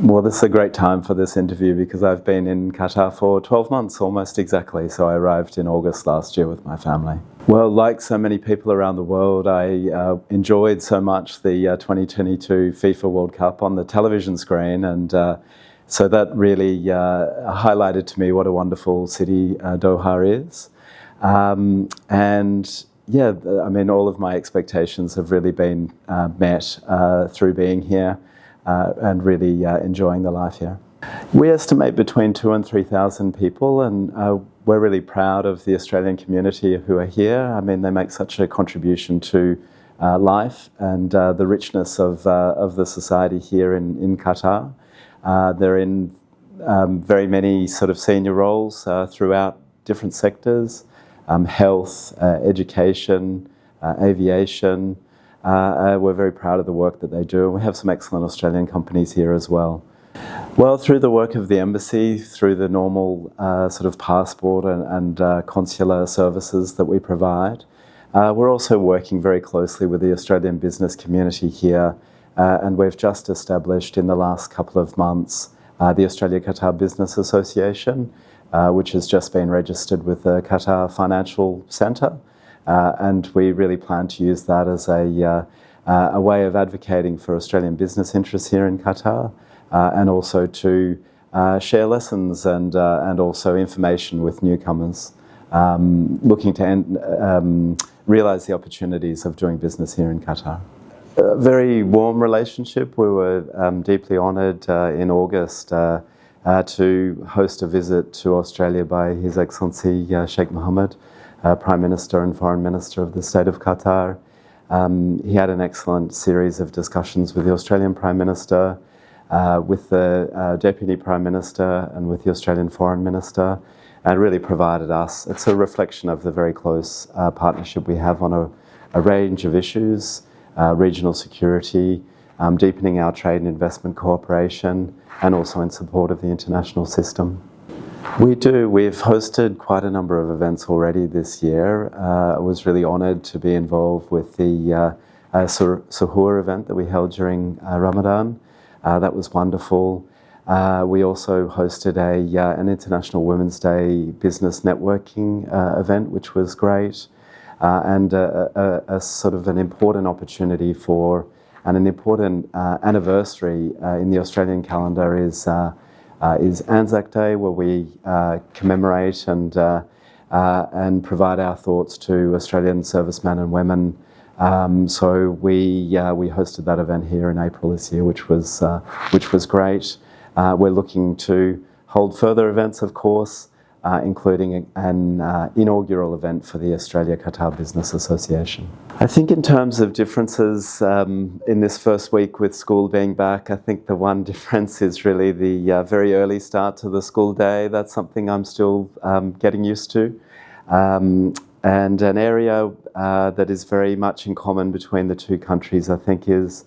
Well, this is a great time for this interview because I've been in Qatar for 12 months, almost exactly. So I arrived in August last year with my family. Well, like so many people around the world, I enjoyed so much the 2022 FIFA World Cup on the television screen, and so that really highlighted to me what a wonderful city Doha is. And yeah, I mean, all of my expectations have really been met through being here. And really enjoying the life here. We estimate between 2,000 and 3,000 people, and we're really proud of the Australian community who are here. I mean, they make such a contribution to life and the richness of the society here in Qatar. They're in very many sort of senior roles throughout different sectors, health, education, aviation. We're very proud of the work that they do, and we have some excellent Australian companies here as well. Well, through the work of the embassy, through the normal sort of passport and consular services that we provide, we're also working very closely with the Australian business community here, and we've just established in the last couple of months the Australia-Qatar Business Association, which has just been registered with the Qatar Financial Centre. And we really plan to use that as a way of advocating for Australian business interests here in Qatar, and also to share lessons and also information with newcomers, looking to realise the opportunities of doing business here in Qatar. A very warm relationship. We were deeply honoured in August to host a visit to Australia by His Excellency Sheikh Mohammed, Prime Minister and Foreign Minister of the State of Qatar. He had an excellent series of discussions with the Australian Prime Minister, with the Deputy Prime Minister and with the Australian Foreign Minister, and really provided us, it's a reflection of the very close partnership we have on a range of issues, regional security, deepening our trade and investment cooperation, and also in support of the international system. We do. We've hosted quite a number of events already this year. I was really honoured to be involved with the Suhoor event that we held during Ramadan. That was wonderful. We also hosted an International Women's Day business networking event, which was great, and a sort of an important opportunity for, and an important anniversary in the Australian calendar is Anzac Day, where we commemorate and provide our thoughts to Australian servicemen and women. So we hosted that event here in April this year, which was great. We're looking to hold further events, of course, including an inaugural event for the Australia-Qatar Business Association. I think in terms of differences in this first week with school being back, I think the one difference is really the very early start to the school day. That's something I'm still getting used to. And an area that is very much in common between the two countries, I think, is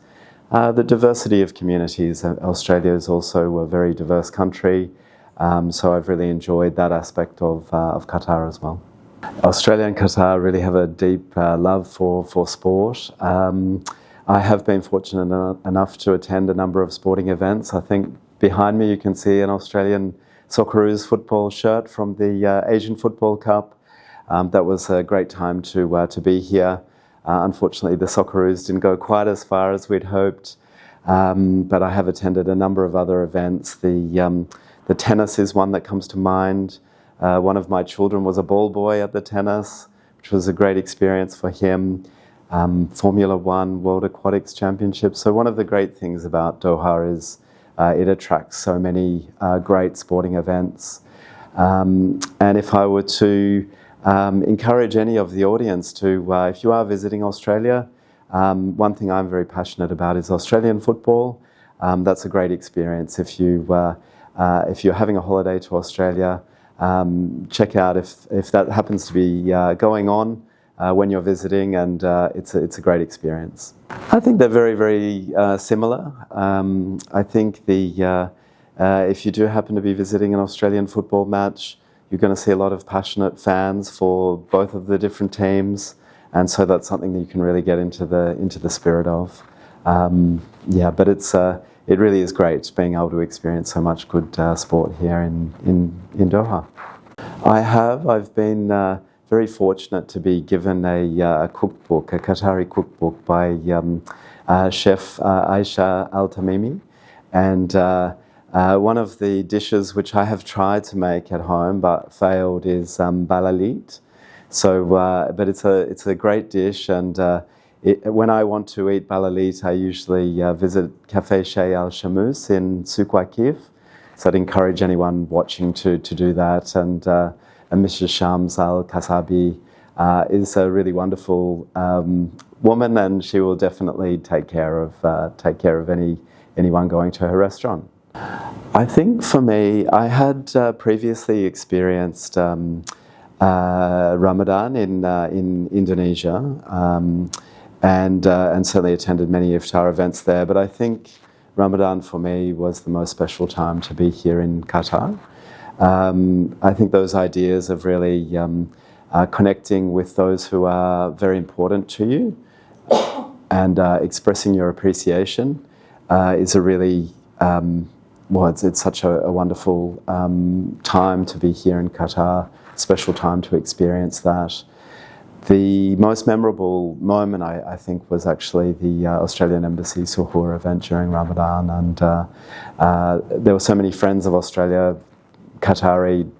the diversity of communities. Australia is also a very diverse country. So I've really enjoyed that aspect of Qatar as well. Australia and Qatar really have a deep love for sport. I have been fortunate enough to attend a number of sporting events. I think behind me you can see an Australian Socceroos football shirt from the Asian Football Cup. That was a great time to be here. Unfortunately, the Socceroos didn't go quite as far as we'd hoped, but I have attended a number of other events. The tennis is one that comes to mind. One of my children was a ball boy at the tennis, which was a great experience for him. Formula One, World Aquatics Championships. So one of the great things about Doha is it attracts so many great sporting events. And if I were to encourage any of the audience to, if you are visiting Australia, one thing I'm very passionate about is Australian football. That's a great experience. If you're having a holiday to Australia, check out if that happens to be going on when you're visiting, and it's a great experience. I think they're very, very similar. I think if you do happen to be visiting an Australian football match, you're going to see a lot of passionate fans for both of the different teams, and so that's something that you can really get into the spirit of. Yeah, but it really is great being able to experience so much good sport here in Doha. I've been very fortunate to be given a cookbook, a Qatari cookbook by Chef Aisha Al-Tamimi, and one of the dishes which I have tried to make at home but failed is balalit. So, but it's a great dish, and when I want to eat balalit, I usually visit Cafe Chez Al Shamus in Souq Waqif. So I'd encourage anyone watching to do that. And Mrs. Shams Al Kasabi is a really wonderful woman, and she will definitely take care of anyone going to her restaurant. I think for me, I had previously experienced Ramadan in Indonesia, and certainly attended many iftar events there. But I think Ramadan for me was the most special time to be here in Qatar. I think those ideas of really connecting with those who are very important to you and expressing your appreciation is a really it's such a wonderful time to be here in Qatar, special time to experience that. The most memorable moment, I think, was actually the Australian Embassy Suhoor event during Ramadan, and there were so many friends of Australia, Qatari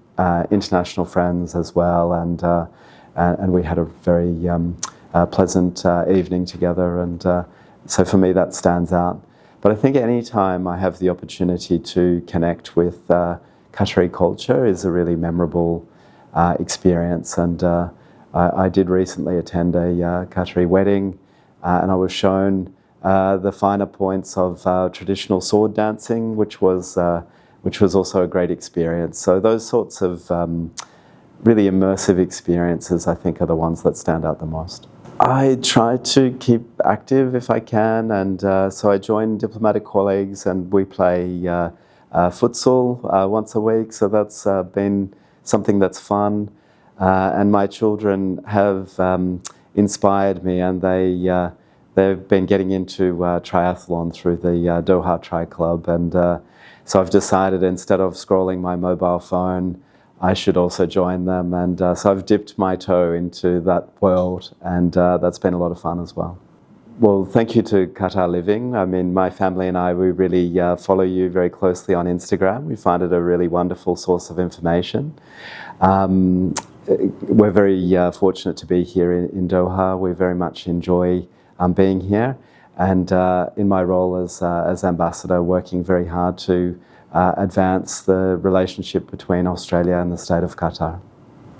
international friends as well, and we had a very pleasant evening together, and so for me that stands out. But I think any time I have the opportunity to connect with Qatari culture is a really memorable experience, and I did recently attend a Qatari wedding, and I was shown the finer points of traditional sword dancing, which was also a great experience. So those sorts of really immersive experiences, I think, are the ones that stand out the most. I try to keep active if I can, and so I join diplomatic colleagues, and we play futsal once a week. So that's been something that's fun, and my children have inspired me, and they've been getting into triathlon through the Doha Tri Club, and so I've decided instead of scrolling my mobile phone, I should also join them, and so I've dipped my toe into that world, and that's been a lot of fun as well. Well, thank you to Qatar Living. I mean, my family and I, we really follow you very closely on Instagram. We find it a really wonderful source of information. We're very fortunate to be here in Doha. We very much enjoy being here, and in my role as ambassador, working very hard to advance the relationship between Australia and the state of Qatar.